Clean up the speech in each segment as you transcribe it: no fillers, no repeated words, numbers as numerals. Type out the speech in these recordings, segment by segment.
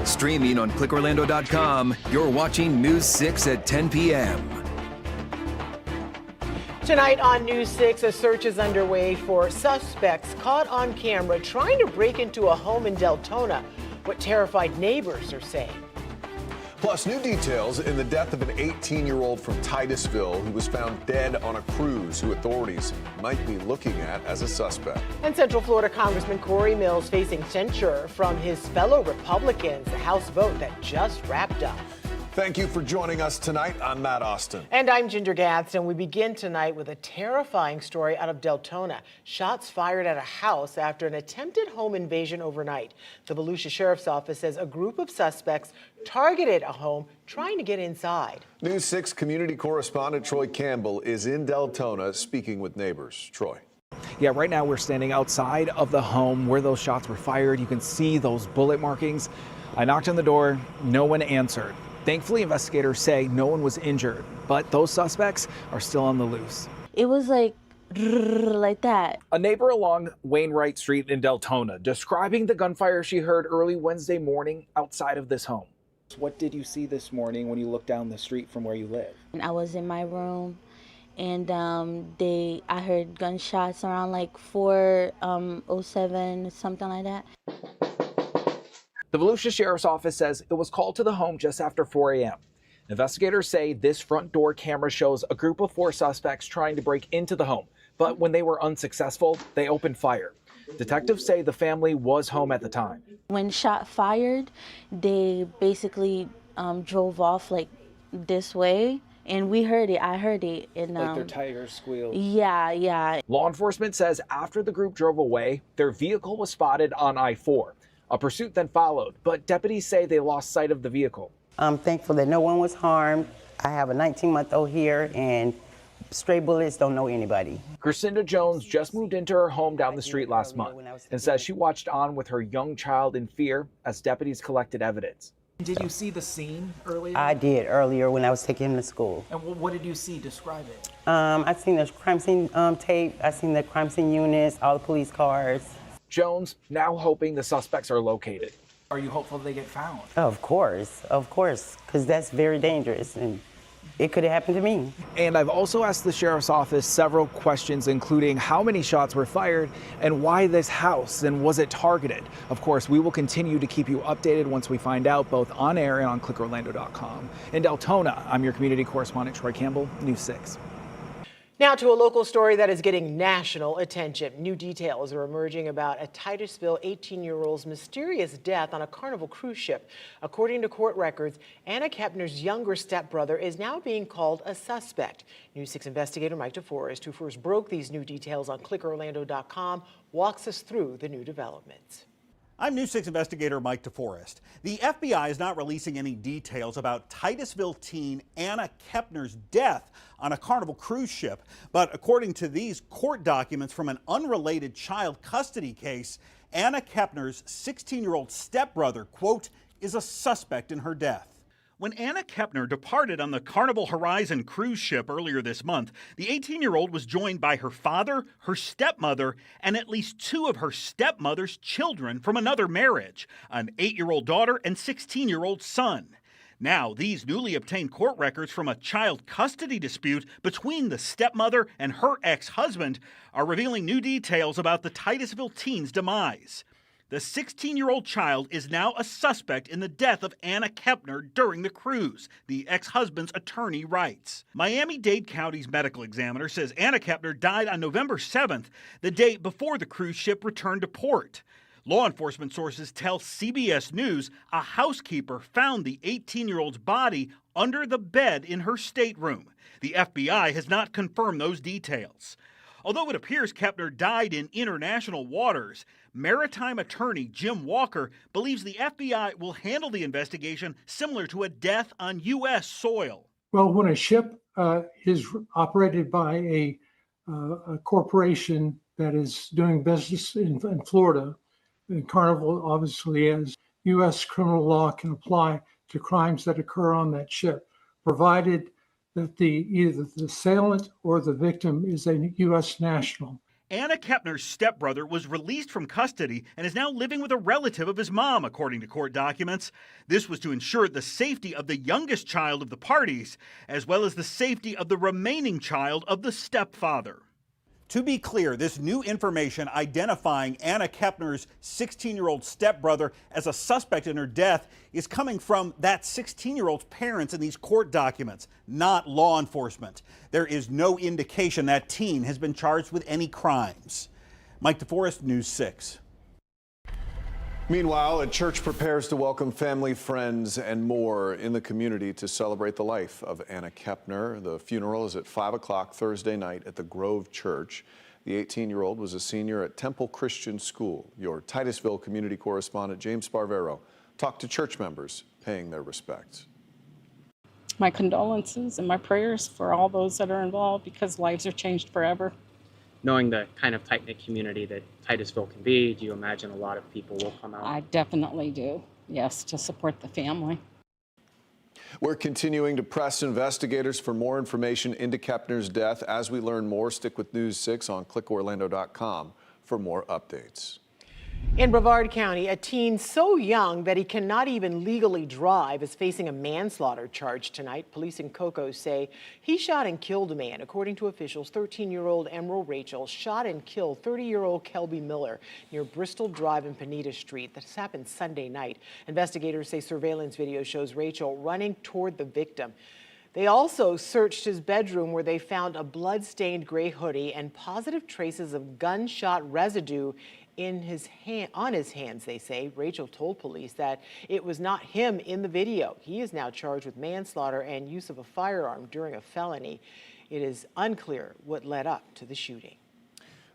Streaming on clickorlando.com, you're watching News 6 at 10 p.m. Tonight on News 6, a search is underway for suspects caught on camera trying to break into a home in Deltona. What terrified neighbors are saying. Plus, new details in the death of an 18-year-old from Titusville who was found dead on a cruise, who authorities might be looking at as a suspect. And Central Florida Congressman Corey Mills facing censure from his fellow Republicans, the House vote that just wrapped up. Thank you for joining us tonight. I'm Matt Austin. And I'm Ginger Gadsden. We begin tonight with a terrifying story out of Deltona. Shots fired at a house after an attempted home invasion overnight. The Volusia Sheriff's Office says a group of suspects targeted a home trying to get inside. News 6 community correspondent Troy Campbell is in Deltona speaking with neighbors. Troy. Yeah, right now we're standing outside of the home where those shots were fired. You can see those bullet markings. I knocked on the door. No one answered. Thankfully, investigators say no one was injured, but those suspects are still on the loose. It was like that. A neighbor along Wainwright Street in Deltona describing the gunfire she heard early Wednesday morning outside of this home. What did you see this morning when you looked down the street from where you live? I was in my room, and I heard gunshots around like 4:07, something like that. The Volusia Sheriff's Office says it was called to the home just after 4 a.m. Investigators say this front door camera shows a group of 4 suspects trying to break into the home, but when they were unsuccessful, they opened fire. Detectives say the family was home at the time. When shot fired, they basically drove off like this way, and we heard it. I heard it. And, like their tires squealed. Yeah. Law enforcement says after the group drove away, their vehicle was spotted on I-4. A pursuit then followed, but deputies say they lost sight of the vehicle. I'm thankful that no one was harmed. I have a 19-month-old here, and stray bullets don't know anybody. Grisinda Jones just moved into her home down the street last month and says she watched on with her young child in fear as deputies collected evidence. Did you see the scene earlier? I did earlier when I was taking him to school. And what did you see? Describe it. I seen the crime scene tape. I seen the crime scene units, all the police cars. Jones now hoping the suspects are located. Are you hopeful they get found? Of course, because that's very dangerous, and it could have happened to me. And I've also asked the sheriff's office several questions, including how many shots were fired and why this house, and was it targeted? Of course, we will continue to keep you updated once we find out, both on air and on clickorlando.com. In Deltona, I'm your community correspondent, Troy Campbell, News 6. Now to a local story that is getting national attention. New details are emerging about a Titusville 18-year-old's mysterious death on a Carnival cruise ship. According to court records, Anna Kepner's younger stepbrother is now being called a suspect. News 6 investigator Mike DeForest, who first broke these new details on clickorlando.com, walks us through the new developments. I'm News 6 investigator Mike DeForest. The FBI is not releasing any details about Titusville teen Anna Kepner's death on a Carnival cruise ship. But according to these court documents from an unrelated child custody case, Anna Kepner's 16-year-old stepbrother, quote, is a suspect in her death. When Anna Kepner departed on the Carnival Horizon cruise ship earlier this month, the 18-year-old was joined by her father, her stepmother, and at least 2 of her stepmother's children from another marriage, an 8-year-old daughter and 16-year-old son. Now, these newly obtained court records from a child custody dispute between the stepmother and her ex-husband are revealing new details about the Titusville teen's demise. The 16-year-old child is now a suspect in the death of Anna Kepner during the cruise, the ex-husband's attorney writes. Miami-Dade County's medical examiner says Anna Kepner died on November 7th, the day before the cruise ship returned to port. Law enforcement sources tell CBS News a housekeeper found the 18-year-old's body under the bed in her stateroom. The FBI has not confirmed those details. Although it appears Kepner died in international waters, maritime attorney Jim Walker believes the FBI will handle the investigation similar to a death on U.S. soil. Well, when a ship is operated by a corporation that is doing business in Florida, and Carnival obviously is, U.S. criminal law can apply to crimes that occur on that ship, provided that either the assailant or the victim is a U.S. national. Anna Kepner's stepbrother was released from custody and is now living with a relative of his mom, according to court documents. This was to ensure the safety of the youngest child of the parties, as well as the safety of the remaining child of the stepfather. To be clear, this new information identifying Anna Kepner's 16-year-old stepbrother as a suspect in her death is coming from that 16-year-old's parents in these court documents, not law enforcement. There is no indication that teen has been charged with any crimes. Mike DeForest, News 6. Meanwhile, a church prepares to welcome family, friends, and more in the community to celebrate the life of Anna Kepner. The funeral is at 5 o'clock Thursday night at the Grove Church. The 18-year-old was a senior at Temple Christian School. Your Titusville community correspondent James Sparvero talked to church members paying their respects. My condolences and my prayers for all those that are involved, because lives are changed forever. Knowing the kind of tight-knit community that Titusville can be, do you imagine a lot of people will come out? I definitely do, yes, to support the family. We're continuing to press investigators for more information into Kepner's death. As we learn more, stick with News 6 on clickorlando.com for more updates. In Brevard County, a teen so young that he cannot even legally drive is facing a manslaughter charge tonight. Police in Cocoa say he shot and killed a man. According to officials, 13-year-old Emerald Rachel shot and killed 30-year-old Kelby Miller near Bristol Drive and Panetta Street. This happened Sunday night. Investigators say surveillance video shows Rachel running toward the victim. They also searched his bedroom, where they found a blood-stained gray hoodie and positive traces of gunshot residue on his hands, they say. Rachel told police that it was not him in the video. He is now charged with manslaughter and use of a firearm during a felony. It is unclear what led up to the shooting.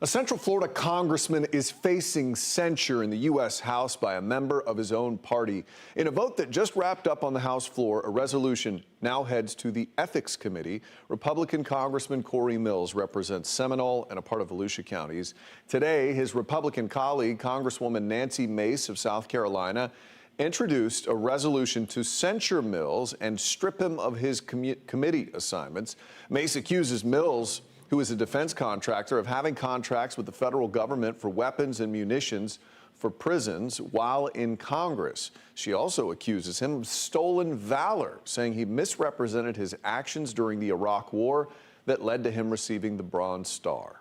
A Central Florida congressman is facing censure in the U.S. House by a member of his own party. In a vote that just wrapped up on the House floor, a resolution now heads to the Ethics Committee. Republican Congressman Corey Mills represents Seminole and a part of Volusia counties. Today, his Republican colleague, Congresswoman Nancy Mace of South Carolina, introduced a resolution to censure Mills and strip him of his committee assignments. Mace accuses Mills, who is a defense contractor, of having contracts with the federal government for weapons and munitions for prisons while in Congress. She also accuses him of stolen valor, saying he misrepresented his actions during the Iraq War that led to him receiving the Bronze Star.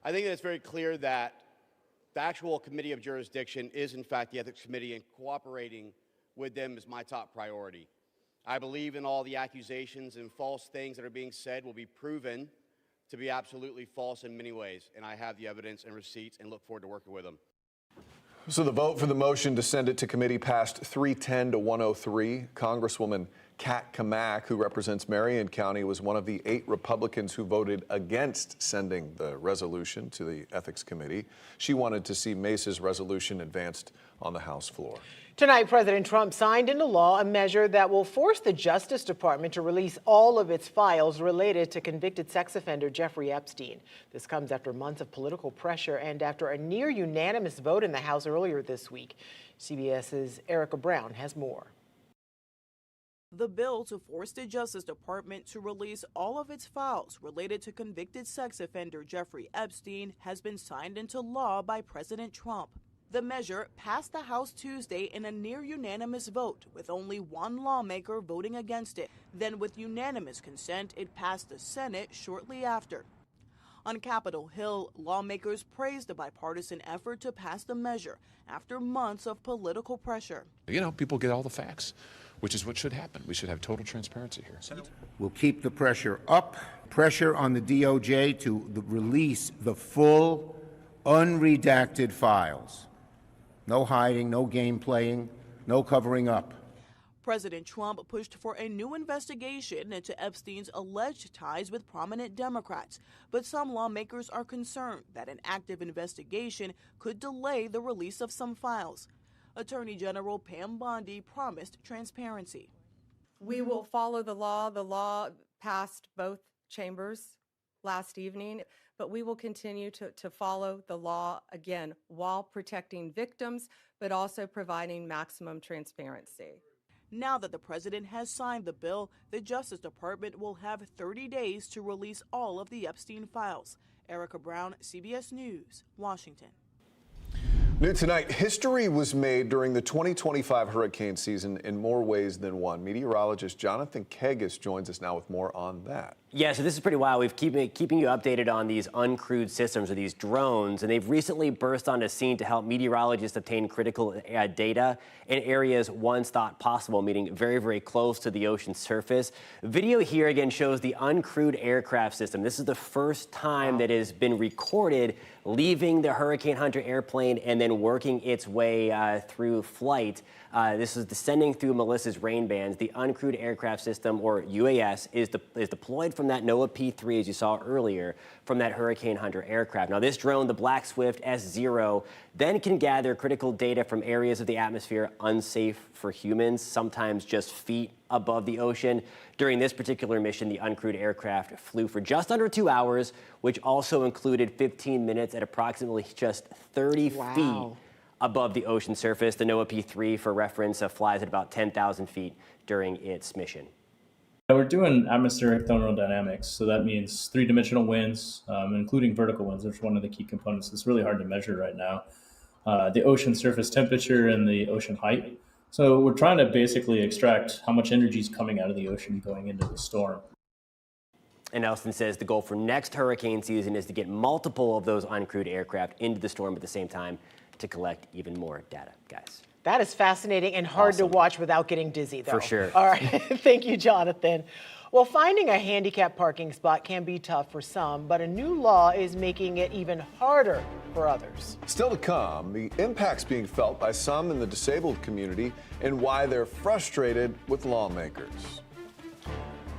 I think that it's very clear that the actual committee of jurisdiction is, in fact, the Ethics Committee, and cooperating with them is my top priority. I believe in all the accusations and false things that are being said will be proven to be absolutely false in many ways, and I have the evidence and receipts and look forward to working with them. So the vote for the motion to send it to committee passed 310 to 103. Congresswoman Kat Kamak, who represents Marion County, was one of the 8 Republicans who voted against sending the resolution to the Ethics Committee. She wanted to see Mace's resolution advanced on the House floor. Tonight, President Trump signed into law a measure that will force the Justice Department to release all of its files related to convicted sex offender Jeffrey Epstein. This comes after months of political pressure and after a near unanimous vote in the House earlier this week. CBS's Erica Brown has more. The bill to force the Justice Department to release all of its files related to convicted sex offender Jeffrey Epstein has been signed into law by President Trump. The measure passed the House Tuesday in a near-unanimous vote, with only one lawmaker voting against it. Then, with unanimous consent, it passed the Senate shortly after. On Capitol Hill, lawmakers praised the bipartisan effort to pass the measure after months of political pressure. You know, people get all the facts, which is what should happen. We should have total transparency here. We'll keep the pressure up, pressure on the DOJ to release the full, unredacted files. No hiding, no game playing, no covering up. President Trump pushed for a new investigation into Epstein's alleged ties with prominent Democrats, but some lawmakers are concerned that an active investigation could delay the release of some files. Attorney General Pam Bondi promised transparency. We will follow the law. The law passed both chambers last evening, but we will continue to follow the law, again, while protecting victims, but also providing maximum transparency. Now that the president has signed the bill, the Justice Department will have 30 days to release all of the Epstein files. Erica Brown, CBS News, Washington. New tonight, history was made during the 2025 hurricane season in more ways than one. Meteorologist Jonathan Kegis joins us now with more on that. Yeah, so this is pretty wild. We've keeping you updated on these uncrewed systems or these drones, and they've recently burst onto scene to help meteorologists obtain critical data in areas once thought possible, meaning very, very close to the ocean surface. Video here again shows the uncrewed aircraft system. This is the first time that has been recorded leaving the Hurricane Hunter airplane and then working its way through flight. This is descending through Melissa's rain bands. The uncrewed aircraft system, or UAS, is deployed from that NOAA P-3, as you saw earlier, from that Hurricane Hunter aircraft. Now, this drone, the Black Swift S0, then can gather critical data from areas of the atmosphere unsafe for humans, sometimes just feet above the ocean. During this particular mission, the uncrewed aircraft flew for just under 2 hours, which also included 15 minutes at approximately just 30 feet above the ocean surface. The NOAA P-3, for reference, flies at about 10,000 feet during its mission. We're doing atmospheric thermodynamics, so that means three-dimensional winds, including vertical winds, which is one of the key components. It's really hard to measure right now. The ocean surface temperature and the ocean height. So we're trying to basically extract how much energy is coming out of the ocean going into the storm. And Nelson says the goal for next hurricane season is to get multiple of those uncrewed aircraft into the storm at the same time to collect even more data, guys. That is fascinating and hard to watch without getting dizzy, though. For sure. All right. Thank you, Jonathan. Well, finding a handicap parking spot can be tough for some, but a new law is making it even harder for others. Still to come, the impacts being felt by some in the disabled community and why they're frustrated with lawmakers.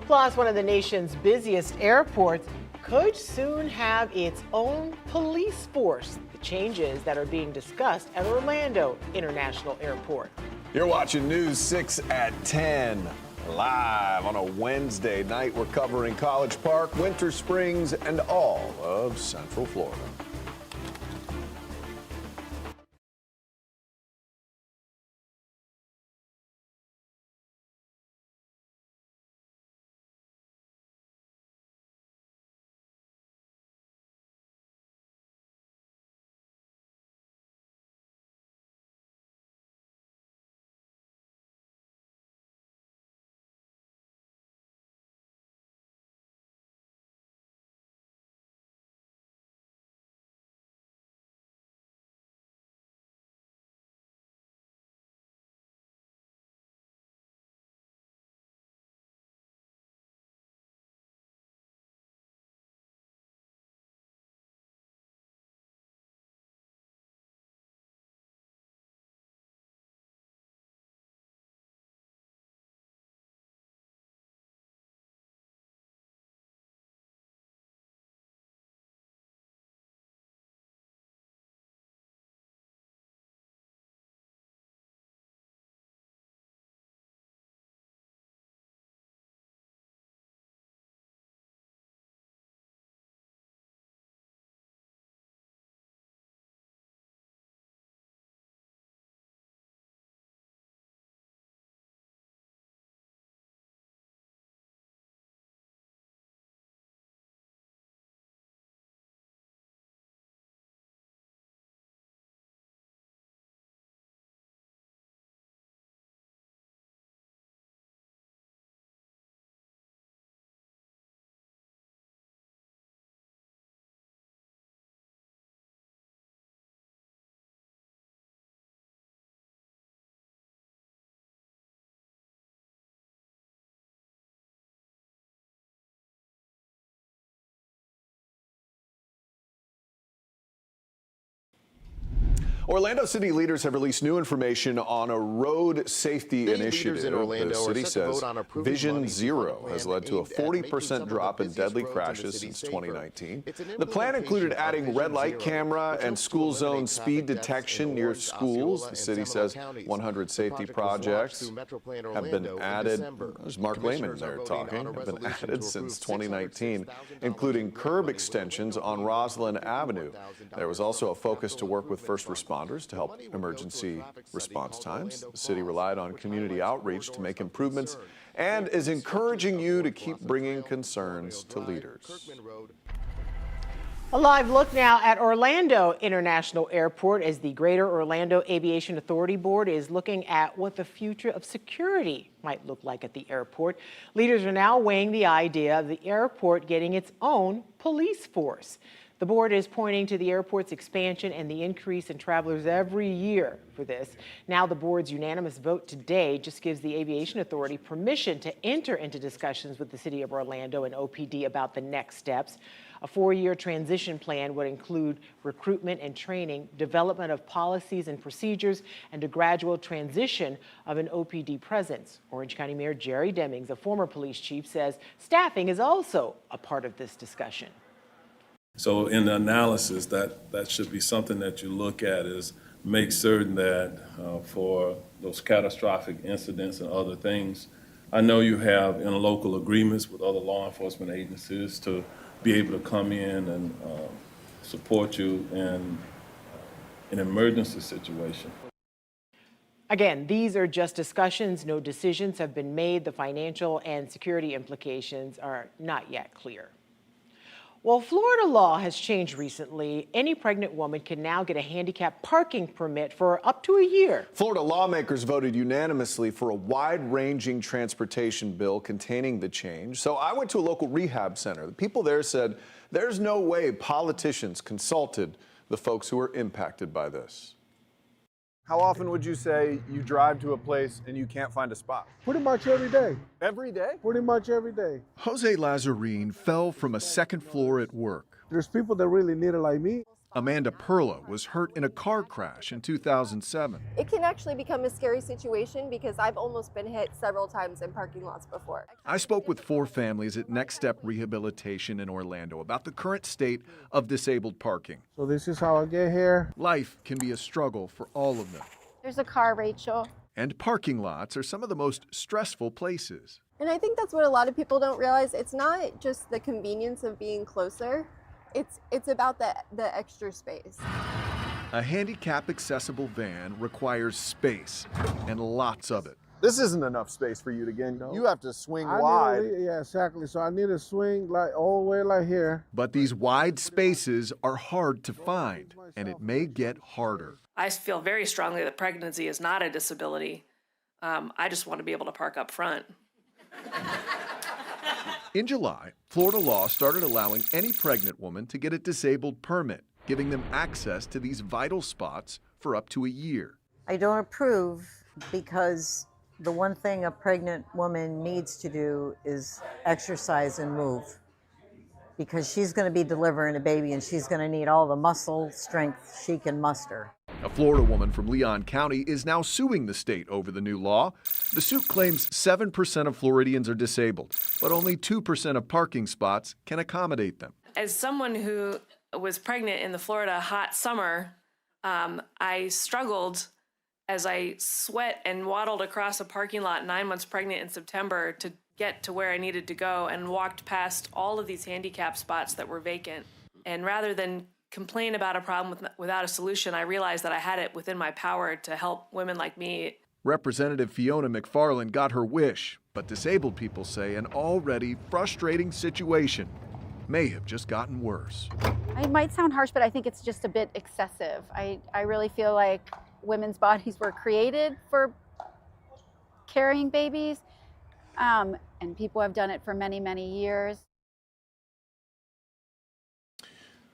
Plus, one of the nation's busiest airports could soon have its own police force. The changes that are being discussed at Orlando International Airport. You're watching News 6 at 10. Live on a Wednesday night, we're covering College Park, Winter Springs, and all of Central Florida. Orlando city leaders have released new information on a road safety initiative. In Orlando the city are set to says vote on approving Vision money Zero for a has plan led to a aimed at making 40% some of the drop in busiest deadly roads in the crashes city since safer. 2019. It's an The plan included implementation of adding red Vision light Zero, camera which and hopes to school zone eliminate speed traffic deaths detection in near Orange, schools. Osceola, The city and Seminole says counties. 100 The safety project was launched projects through Metroplan have been Orlando in added. December. There's Mark Lehman Commissioners are there voting talking. on a Have been resolution added to since approve 2019, $606,000 including curb money extensions on Roslyn Avenue. There was also a focus to work with first responders to help emergency response times. The city relied on community outreach to make improvements and is encouraging you to keep bringing concerns to leaders. A live look now at Orlando International Airport as the Greater Orlando Aviation Authority Board is looking at what the future of security might look like at the airport. Leaders are now weighing the idea of the airport getting its own police force. The board is pointing to the airport's expansion and the increase in travelers every year for this. Now the board's unanimous vote today just gives the Aviation Authority permission to enter into discussions with the City of Orlando and OPD about the next steps. A 4-year transition plan would include recruitment and training, development of policies and procedures, and a gradual transition of an OPD presence. Orange County Mayor Jerry Demings, a former police chief, says staffing is also a part of this discussion. So in the analysis, that should be something that you look at, is make certain that for those catastrophic incidents and other things, I know you have interlocal agreements with other law enforcement agencies to be able to come in and support you in an emergency situation. Again, these are just discussions. No decisions have been made. The financial and security implications are not yet clear. Well, Florida law has changed recently. Any pregnant woman can now get a handicap parking permit for up to a year. Florida lawmakers voted unanimously for a wide-ranging transportation bill containing the change. So I went to a local rehab center. The people there said there's no way politicians consulted the folks who are impacted by this. How often would you say you drive to a place and you can't find a spot? Pretty much every day. Every day? Pretty much every day. Jose Lazarine fell from a second floor at work. There's people that really need it like me. Amanda Perla was hurt in a car crash in 2007. It can actually become a scary situation because I've almost been hit several times in parking lots before. I spoke with 4 families at Next Step Rehabilitation in Orlando about the current state of disabled parking. So this is how I get here. Life can be a struggle for all of them. There's a car, Rachel. And parking lots are some of the most stressful places. And I think that's what a lot of people don't realize. It's not just the convenience of being closer. It's about the extra space. A handicap-accessible van requires space, and lots of it. This isn't enough space for you to get. No. You have to swing wide. Yeah, exactly. So I need to swing like all the way like here. But these wide spaces are hard to find, and it may get harder. I feel very strongly that pregnancy is not a disability. I just want to be able to park up front. In July, Florida law started allowing any pregnant woman to get a disabled permit, giving them access to these vital spots for up to a year. I don't approve because the one thing a pregnant woman needs to do is exercise and move, because she's going to be delivering a baby and she's going to need all the muscle strength she can muster. A Florida woman from Leon County is now suing the state over the new law. The suit claims 7% of Floridians are disabled, but only 2% of parking spots can accommodate them. As someone who was pregnant in the Florida hot summer, I struggled as I sweat and waddled across a parking lot 9 months pregnant in September to get to where I needed to go, and walked past all of these handicap spots that were vacant. And rather than complain about a problem without a solution, I realized that I had it within my power to help women like me. Representative Fiona McFarland got her wish, but disabled people say an already frustrating situation may have just gotten worse. It might sound harsh, but I think it's just a bit excessive. I really feel like women's bodies were created for carrying babies, and people have done it for many, many years.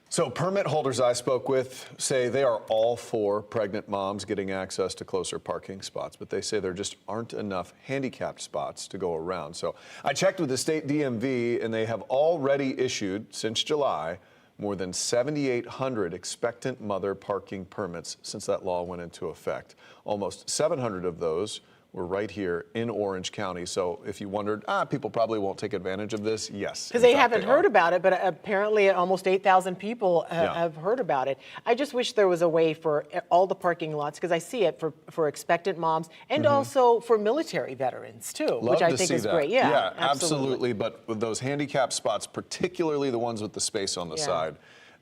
So permit holders I spoke with say they are all for pregnant moms getting access to closer parking spots, but they say there just aren't enough handicapped spots to go around. So I checked with the state DMV, and they have already issued, since July, more than 7,800 expectant mother parking permits since that law went into effect. Almost 700 of those were right here in Orange County. So if you wondered, people probably won't take advantage of this, yes. Because they haven't heard about it, but apparently almost 8,000 people have heard about it. I just wish there was a way for all the parking lots, because I see it for expectant moms and also for military veterans too, which I think is great. Yeah, absolutely. But with those handicap spots, particularly the ones with the space on the side,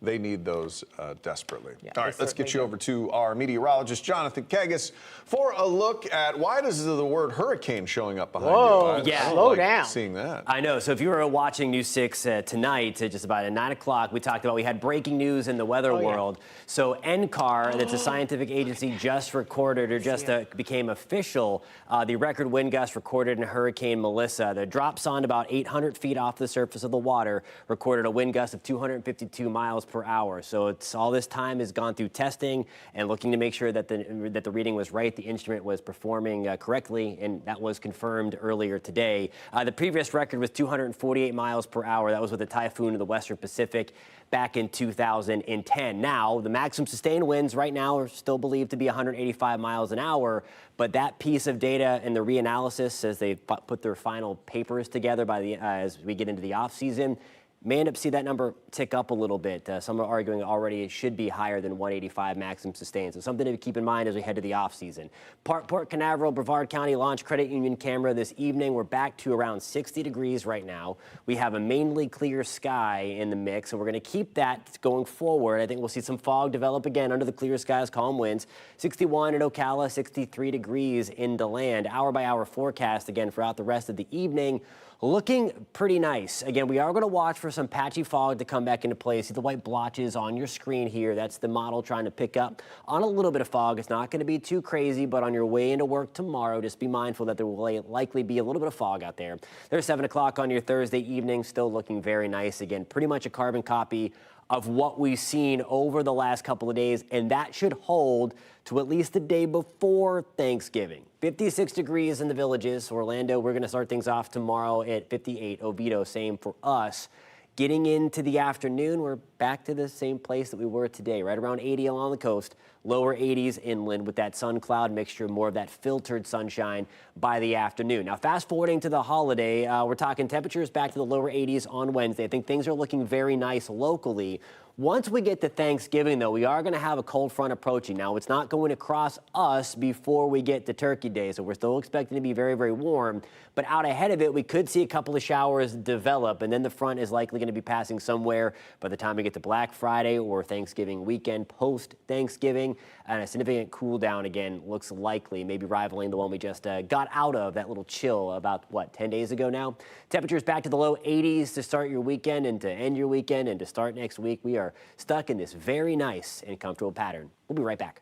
They need those desperately. Yeah, All right, they let's get certainly you do. over to our meteorologist, Jonathan Kegas, for a look at why does the word hurricane showing up behind Whoa, you? yeah. I don't slow like down. seeing that. I know. So if you were watching News 6 tonight, just about at 9 o'clock, we talked about we had breaking news in the weather world. So NCAR, that's a scientific agency, just recorded or just became official the record wind gust recorded in Hurricane Melissa. The drop zone about 800 feet off the surface of the water recorded a wind gust of 252 miles per hour. So it's all this time has gone through testing and looking to make sure that the reading was right, the instrument was performing correctly, and that was confirmed earlier today. The previous record was 248 miles per hour. That was with a typhoon in the Western Pacific back in 2010. Now, the maximum sustained winds right now are still believed to be 185 miles an hour, but that piece of data and the reanalysis as they put their final papers together as we get into the off season may end up see that number tick up a little bit. Some are arguing already it should be higher than 185 maximum sustained. So something to keep in mind as we head to the off season. Port Canaveral, Brevard County launched credit union camera this evening. We're back to around 60 degrees right now. We have a mainly clear sky in the mix, so we're going to keep that going forward. I think we'll see some fog develop again under the clear skies, calm winds. 61 in Ocala, 63 degrees in DeLand. Hour by hour forecast again throughout the rest of the evening. Looking pretty nice. Again, we are going to watch for some patchy fog to come back into play. See the white blotches on your screen here. That's the model trying to pick up on a little bit of fog. It's not going to be too crazy, but on your way into work tomorrow, just be mindful that there will likely be a little bit of fog out there. There's 7 o'clock on your Thursday evening, still looking very nice. Again, pretty much a carbon copy of what we've seen over the last couple of days, and that should hold to at least the day before Thanksgiving. 56 degrees in the Villages. Orlando, we're going to start things off tomorrow at 58. Oviedo, same for us. Getting into the afternoon, we're back to the same place that we were today, right around 80 along the coast, lower 80s inland with that sun cloud mixture, more of that filtered sunshine by the afternoon. Now, fast forwarding to the holiday, we're talking temperatures back to the lower 80s on Wednesday. I think things are looking very nice locally. Once we get to Thanksgiving, though, we are going to have a cold front approaching. Now, it's not going to cross us before we get to Turkey Day, so we're still expecting to be very, very warm. But out ahead of it, we could see a couple of showers develop, and then the front is likely going to be passing somewhere by the time we get to Black Friday or Thanksgiving weekend, post-Thanksgiving. And a significant cool down, again, looks likely, maybe rivaling the one we just got out of, that little chill about, 10 days ago now? Temperatures back to the low 80s to start your weekend and to end your weekend and to start next week. We are stuck in this very nice and comfortable pattern. We'll be right back.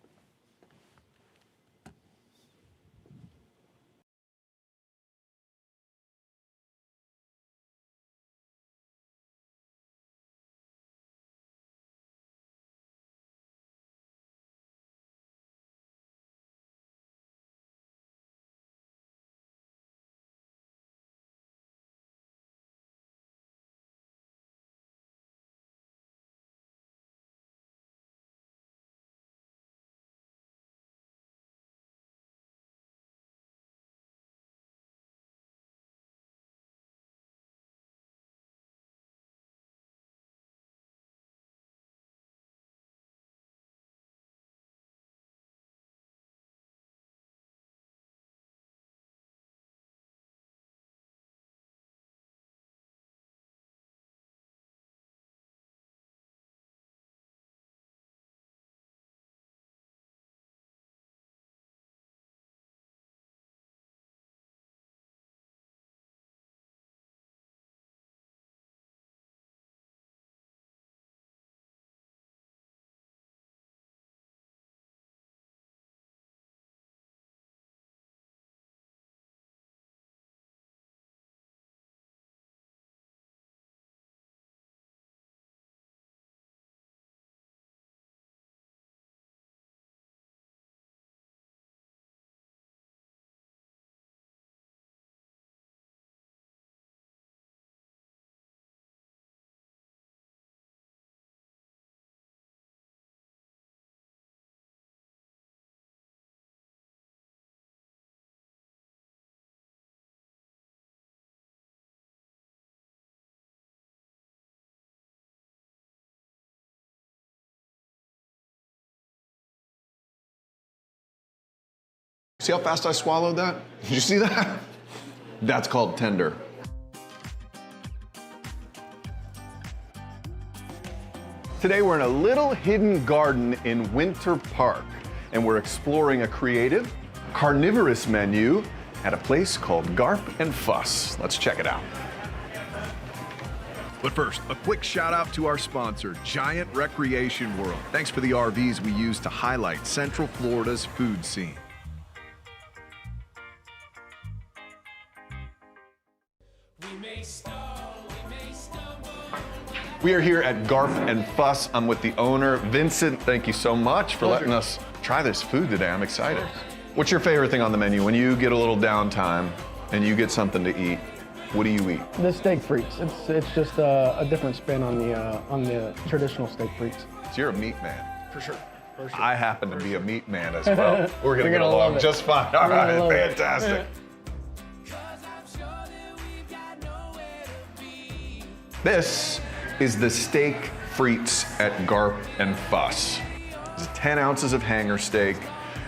See how fast I swallowed that? Did you see that? That's called tender. Today we're in a little hidden garden in Winter Park, and we're exploring a creative, carnivorous menu at a place called Garp and Fuss. Let's check it out. But first, a quick shout out to our sponsor, Giant Recreation World. Thanks for the RVs we use to highlight Central Florida's food scene. We are here at Garp and Fuss. I'm with the owner, Vincent. Thank you so much for letting us try this food today. I'm excited. What's your favorite thing on the menu? When you get a little downtime and you get something to eat, what do you eat? The steak frites. It's just a different spin on the traditional steak frites. So you're a meat man. For sure. I happen to be a meat man as well. We're gonna get along just fine. All right, fantastic. This is the steak frites at Garp and Fuss. This is 10 ounces of hanger steak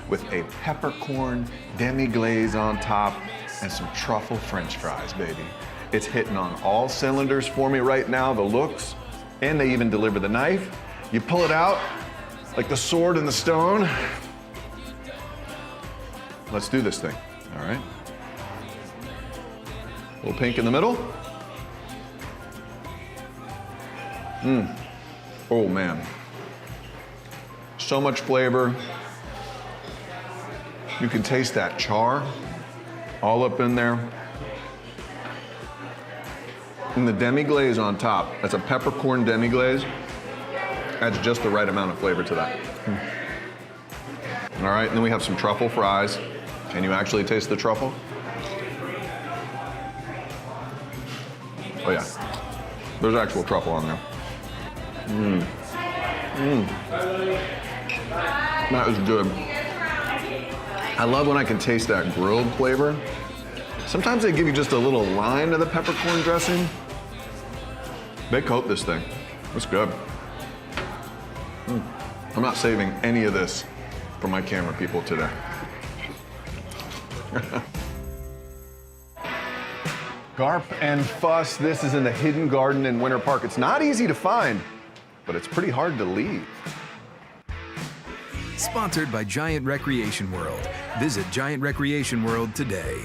with a peppercorn demi-glaze on top and some truffle French fries, baby. It's hitting on all cylinders for me right now, the looks, and they even deliver the knife. You pull it out like the sword in the stone. Let's do this thing, all right? A little pink in the middle. Oh man. So much flavor. You can taste that char all up in there. And the demi-glaze on top, that's a peppercorn demi-glaze. Adds just the right amount of flavor to that. All right, and then we have some truffle fries. Can you actually taste the truffle? Oh yeah, there's actual truffle on there. That is good. I love when I can taste that grilled flavor. Sometimes they give you just a little line of the peppercorn dressing. They coat this thing. It's good. I'm not saving any of this for my camera people today. Garp and Fuss, this is in the Hidden Garden in Winter Park. It's not easy to find, but it's pretty hard to leave. Sponsored by Giant Recreation World. Visit Giant Recreation World today.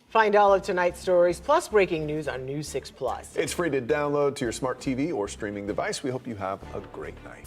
Find all of tonight's stories plus breaking news on News 6 Plus. It's free to download to your smart TV or streaming device. We hope you have a great night.